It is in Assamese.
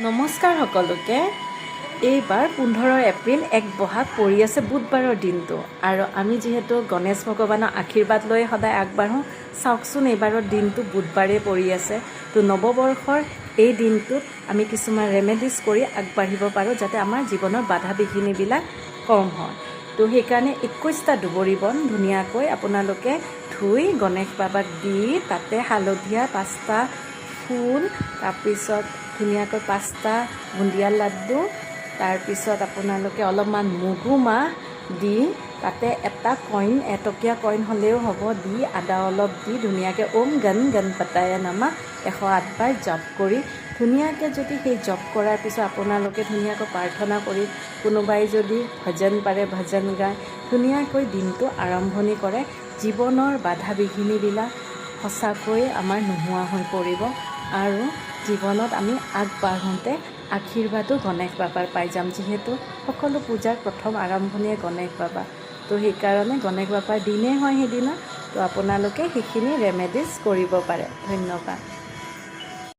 নমস্কাৰ সকলোকে। এইবাৰ 15 এপ্ৰিল এক বহাগ পৰি আছে বুধবাৰৰ দিনটো, আৰু আমি যিহেতু গণেশ ভগৱানৰ আশীৰ্বাদ লৈ সদায় আগবাঢ়োঁ, চাওকচোন এইবাৰৰ দিনটো বুধবাৰে পৰি আছে। তো নৱবৰ্ষৰ এই দিনটোত আমি কিছুমান ৰেমেডিজ কৰি আগবাঢ়িব পাৰোঁ, যাতে আমাৰ জীৱনৰ বাধা বিঘিনিবিলাক কম হয়। তো সেইকাৰণে 21টা দুবৰি বন ধুনীয়াকৈ আপোনালোকে ধুই গণেশ বাবাক দি তাতে হালধীয়া 5টা ফুল, তাৰপিছত ধুনীয়াকৈ 5টা বুন্দিয়া লাড্ডু, তাৰপিছত আপোনালোকে অলপমান মগু মাহ দি তাতে এটা কইন, এটকীয়া কইন হ'লেও হ'ব, দি আদা অলপ দি ধুনীয়াকৈ ওম গণপতায় নমঃ 108 বাৰ জপ কৰি ধুনীয়াকৈ যদি সেই জপ কৰাৰ পিছত আপোনালোকে ধুনীয়াকৈ প্ৰাৰ্থনা কৰি কোনোবাই যদি ভজন পাৰে ভজন গায় ধুনীয়াকৈ দিনটো আৰম্ভণি কৰে, জীৱনৰ বাধা বিঘিনিবিলাক সঁচাকৈ আমাৰ নোহোৱা হৈ পৰিব আৰু জীৱনত আমি আগবাঢ়োঁতে আশীৰ্বাদো গণেশ বাবাৰ পাই যাম, যিহেতু সকলো পূজাৰ প্ৰথম আৰম্ভণিয়ে গণেশ বাবা। তো সেইকাৰণে গণেশ বাবাৰ দিনেই হয় সেইদিনা। তো আপোনালোকে সেইখিনি ৰেমেডিজ কৰিব পাৰে। ধন্যবাদ।